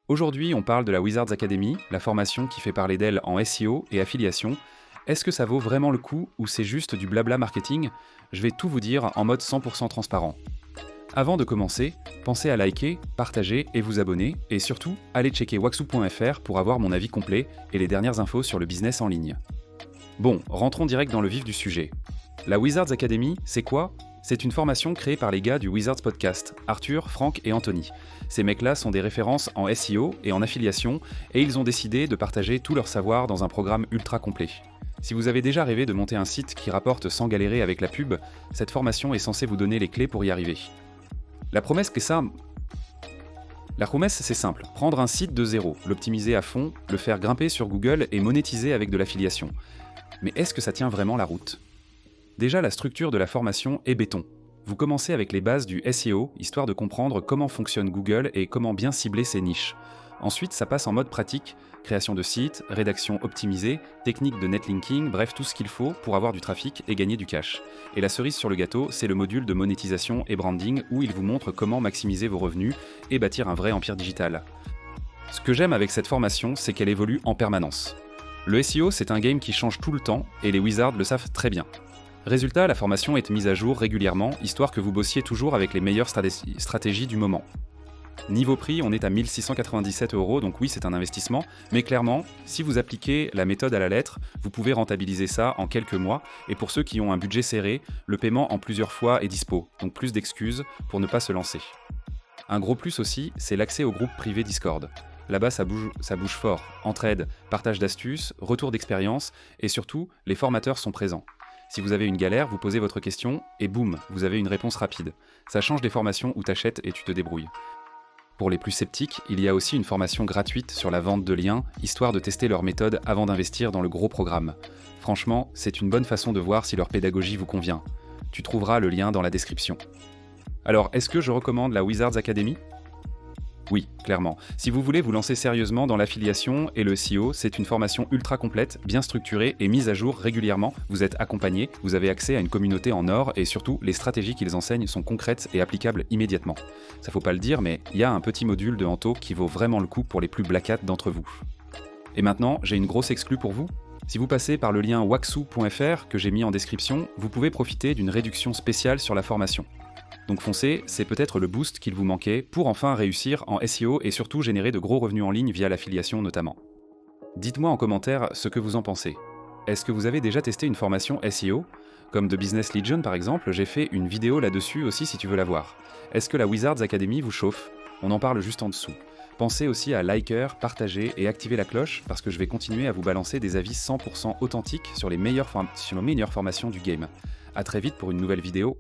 Aujourd'hui, on parle de la Wizards Academy, la formation qui fait parler d'elle en SEO et affiliation. Est-ce que ça vaut vraiment le coup ou c'est juste du blabla marketing? Je vais tout vous dire en mode 100% transparent. Avant de commencer, pensez à liker, partager et vous abonner, et surtout, allez checker waxu.fr pour avoir mon avis complet et les dernières infos sur le business en ligne. Bon, rentrons direct dans le vif du sujet. La Wizards Academy, c'est quoi? C'est une formation créée par les gars du Wizards Podcast, Arthur, Franck et Anthony. Ces mecs-là sont des références en SEO et en affiliation, et ils ont décidé de partager tout leur savoir dans un programme ultra complet. Si vous avez déjà rêvé de monter un site qui rapporte sans galérer avec la pub, cette formation est censée vous donner les clés pour y arriver. La promesse, c'est simple, prendre un site de zéro, l'optimiser à fond, le faire grimper sur Google et monétiser avec de l'affiliation. Mais est-ce que ça tient vraiment la route? Déjà, la structure de la formation est béton. Vous commencez avec les bases du SEO, histoire de comprendre comment fonctionne Google et comment bien cibler ses niches. Ensuite, ça passe en mode pratique, création de sites, rédaction optimisée, technique de netlinking, bref tout ce qu'il faut pour avoir du trafic et gagner du cash. Et la cerise sur le gâteau, c'est le module de monétisation et branding où il vous montre comment maximiser vos revenus et bâtir un vrai empire digital. Ce que j'aime avec cette formation, c'est qu'elle évolue en permanence. Le SEO, c'est un game qui change tout le temps et les Wizards le savent très bien. Résultat, la formation est mise à jour régulièrement, histoire que vous bossiez toujours avec les meilleures stratégies du moment. Niveau prix, on est à 1697 €, donc oui, c'est un investissement, mais clairement, si vous appliquez la méthode à la lettre, vous pouvez rentabiliser ça en quelques mois, et pour ceux qui ont un budget serré, le paiement en plusieurs fois est dispo, donc plus d'excuses pour ne pas se lancer. Un gros plus aussi, c'est l'accès au groupe privé Discord. Là-bas, ça bouge fort, entraide, partage d'astuces, retour d'expérience, et surtout, les formateurs sont présents. Si vous avez une galère, vous posez votre question, et boum, vous avez une réponse rapide. Ça change des formations où t'achètes et tu te débrouilles. Pour les plus sceptiques, il y a aussi une formation gratuite sur la vente de liens, histoire de tester leur méthode avant d'investir dans le gros programme. Franchement, c'est une bonne façon de voir si leur pédagogie vous convient. Tu trouveras le lien dans la description. Alors, est-ce que je recommande la Wizards Academy ? Oui, clairement. Si vous voulez vous lancer sérieusement dans l'affiliation et le SEO, c'est une formation ultra complète, bien structurée et mise à jour régulièrement. Vous êtes accompagné, vous avez accès à une communauté en or et surtout, les stratégies qu'ils enseignent sont concrètes et applicables immédiatement. Ça faut pas le dire, mais il y a un petit module de Anto qui vaut vraiment le coup pour les plus black hats d'entre vous. Et maintenant, j'ai une grosse exclue pour vous. Si vous passez par le lien waxu.fr que j'ai mis en description, vous pouvez profiter d'une réduction spéciale sur la formation. Donc foncez, c'est peut-être le boost qu'il vous manquait pour enfin réussir en SEO et surtout générer de gros revenus en ligne via l'affiliation notamment. Dites-moi en commentaire ce que vous en pensez. Est-ce que vous avez déjà testé une formation SEO? Comme de Business Legion par exemple, j'ai fait une vidéo là-dessus aussi si tu veux la voir. Est-ce que la Wizards Academy vous chauffe? On en parle juste en dessous. Pensez aussi à liker, partager et activer la cloche parce que je vais continuer à vous balancer des avis 100% authentiques sur les meilleures formations du game. A très vite pour une nouvelle vidéo.